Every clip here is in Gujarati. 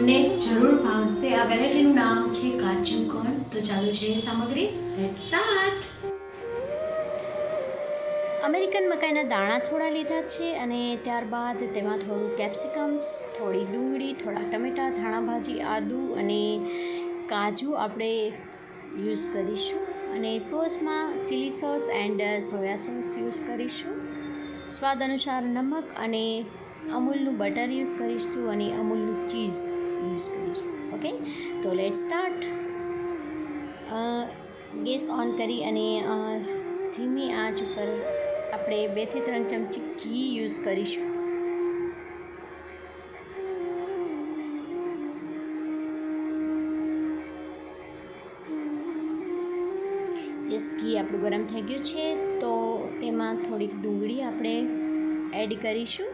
તમને જરૂર ભાવશે। આ વેરાયટીનું નામ છે કાજુ કોર્ન। તો ચાલો જોઈએ સામગ્રી, લેટ્સ સ્ટાર્ટ। અમેરિકન મકાઈના દાણા થોડા લીધા છે અને ત્યારબાદ તેમાં થોડું કેપ્સિકમ્સ, થોડી ડુંગળી, થોડા ટમેટાં, ધાણા ભાજી, આદું અને કાજુ આપણે યુઝ કરીશું અને સોસમાં chilli sauce and soya sauce use કરીશું। સ્વાદ અનુસાર નમક અને અમૂલનું બટર યુઝ કરીશું અને અમૂલનું ચીઝ યુઝ કરીશું। ઓકે, તો લેટ સ્ટાર્ટ। ગેસ ઓન કરી અને ધીમી આંચ ઉપર આપણે 2 થી 3 ચમચી ઘી યુઝ કરીશું। ઘી આપણું ગરમ થઈ ગયું છે તો તેમાં થોડીક ડુંગળી આપણે એડ કરીશું।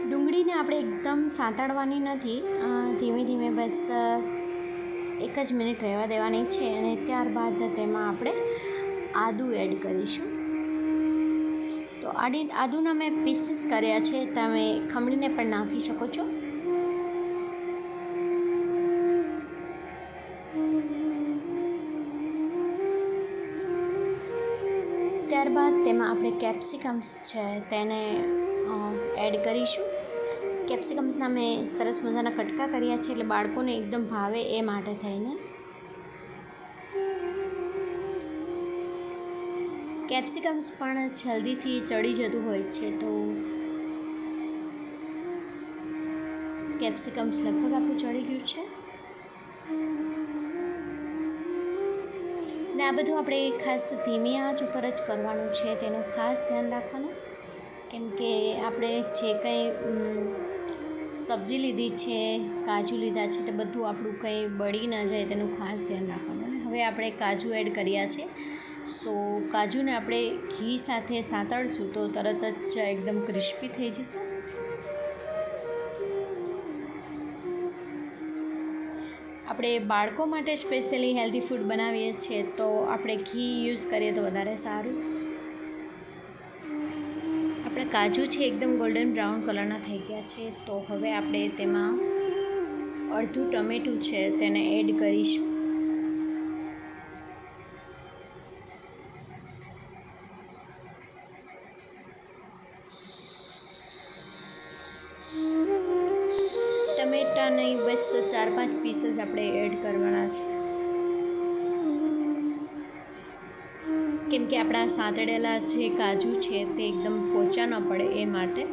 ડુંગળીને આપણે એકદમ સાંતળવાની નથી, ધીમે ધીમે બસ 1 જ મિનિટ રહેવા દેવાની છે અને ત્યારબાદ તેમાં આપણે આદું એડ કરીશું। તો આદુના મેં પીસીસ કર્યા છે, તમે ખમણીને પણ નાખી શકો છો। ત્યારબાદ તેમાં આપણે કેપ્સિકમ્સ છે તેને એડ કરીશું। કેપ્સિકમ્સના મેં સરસ મજાના કટકા કર્યા છે, એટલે બાળકોને એકદમ ભાવે એ માટે થઈને। કેપ્સિકમ્સ પણ જલ્દીથી ચડી જતું હોય છે, તો કેપ્સિકમ્સ લગભગ આપણું ચડી ગયું છે ને આ બધું આપણે ખાસ ધીમી આંચ ઉપર જ કરવાનું છે, તેનું ખાસ ધ્યાન રાખવાનું, કેમ કે આપણે જે કંઈ સબ્જી લીધી છે, કાજુ લીધા છે, તે બધું આપણું કંઈ બળી ના જાય તેનું ખાસ ધ્યાન રાખવાનું। હવે આપણે કાજુ એડ કર્યા છે, સો કાજુને આપણે ઘી સાથે સાંતળશું તો તરત જ એકદમ ક્રિસ્પી થઈ જશે। આપણે બાળકો માટે સ્પેશિયલી હેલ્ધી ફૂડ બનાવીએ છીએ, તો આપણે ઘી યુઝ કરીએ તો વધારે સારું। આપણા કાજુ છે એકદમ ગોલ્ડન બ્રાઉન કલરના થઈ ગયા છે, તો હવે આપણે તેમાં અડધું ટમેટું છે તેને એડ કરીશું। ટમેટાને બસ 4-5 પીસ જ આપણે એડ કરવાના છે, કેમ કે આપણા સાંતળેલા જે કાજુ છે તે એકદમ પોચા ન પડે એ માટે।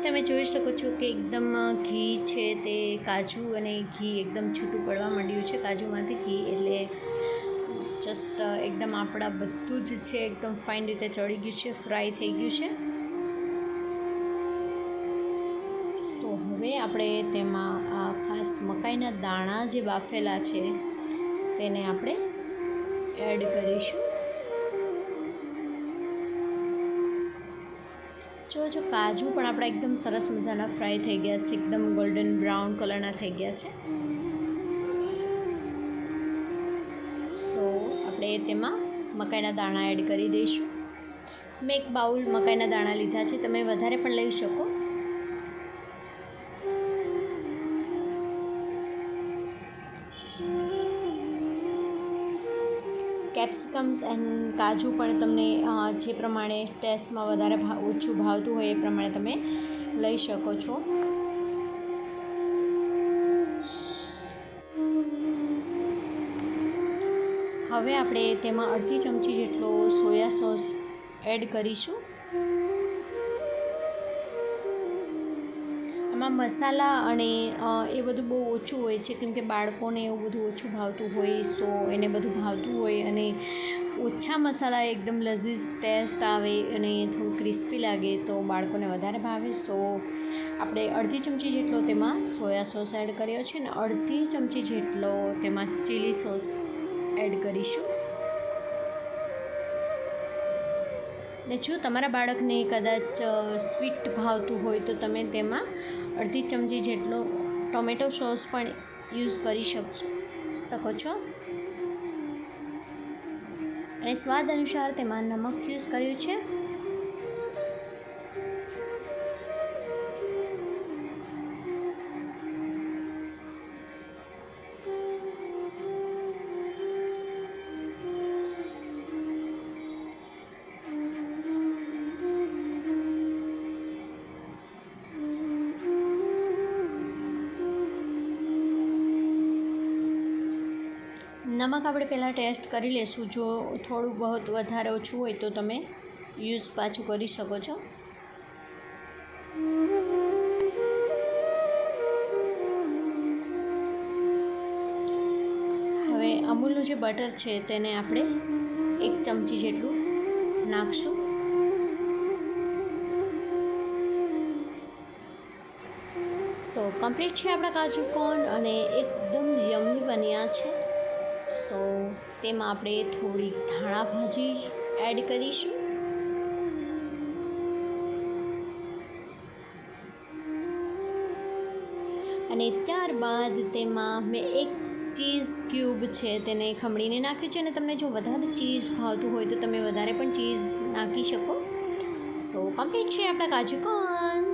તમે જોઈ શકો છો કે એકદમ ઘી છે તે કાજુ અને ઘી એકદમ છૂટું પડવા માંડ્યું છે કાજુમાંથી ઘી, એટલે જસ્ટ એકદમ આપણા બધું જ છે એકદમ ફાઇન રીતે ચડી ગયું છે, ફ્રાય થઈ ગયું છે। તો હવે આપણે તેમાં આ ખાસ મકાઈના દાણા જે બાફેલા છે તેને આપણે એડ કરીશું। જો કાજુ પણ આપણા એકદમ સરસ મજાના ફ્રાય થઈ ગયા છે, એકદમ ગોલ્ડન બ્રાઉન કલરના થઈ ગયા છે। સો આપણે તેમાં મકાઈના દાણા એડ કરી દઈશું। મેં 1 બાઉલ મકાઈના દાણા લીધા છે, તમે વધારે પણ લઈ શકો। કેપ્સિકમ્સ એન્ડ કાજુ પણ તમને જે પ્રમાણે ટેસ્ટમાં વધારે ઓછું ભાવતું હોય એ પ્રમાણે તમે લઈ શકો છો। હવે આપણે તેમાં અડધી ચમચી જેટલો સોયા સોસ એડ કરીશું। આમાં મસાલા અને એ બધું બહુ ઓછું હોય છે, કેમ કે બાળકોને એવું બધું ઓછું ભાવતું હોય, સો એને બધું ભાવતું હોય અને ઓછા મસાલા એકદમ લઝીઝ ટેસ્ટ આવે અને થોડું ક્રિસ્પી લાગે તો બાળકોને વધારે ભાવે। સો આપણે અડધી ચમચી જેટલો તેમાં સોયા સોસ એડ કર્યો છે ને અડધી ચમચી જેટલો તેમાં ચીલી સોસ એડ કરીશું। ને જો તમારા બાળકને કદાચ સ્વીટ ભાવતું હોય તો તમે તેમાં અડધી ચમચી જેટલો ટોમેટો સોસ પણ યુઝ કરી શકો છો. અને સ્વાદ અનુસાર તેમાં નમક યુઝ કર્યું છે. નમક આપણે પહેલાં ટેસ્ટ કરી લઈશું. જો થોડું બહુ વધારે ઓછું હોય તો તમે યુઝ પાછું કરી શકો છો. હવે અમૂલનું જે બટર છે તેને આપણે 1 ચમચી જેટલું નાખશું. સો કમ્પ્લીટ છે આપણા કાજુ કોન અને એકદમ યમ્મી બન્યા છે. સો તેમાં આપણે થોડી ધાણા ભાજી એડ કરીશું. અને ત્યારબાદ તેમાં મેં 1 ચીઝ ક્યુબ છે તેને ખમણીને નાખ્યું છે. અને તમને જો વધારે ચીઝ ભાવતું હોય તો તમે વધારે પણ ચીઝ નાખી શકો. સો કમ્પ્લીટ છે આપણા કાજુ કોન.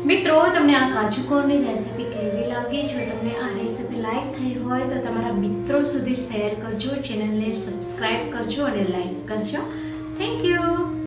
મિત્રો, તમને આ કાજુ કોનની રેસીપી કેવી લાગી? જો તમને આ રેસીપી લાઈક થઈ હોય તો તમારા મિત્રો સુધી શેર કરજો, ચેનલને સબસ્ક્રાઈબ કરજો અને લાઈક કરજો. Thank you.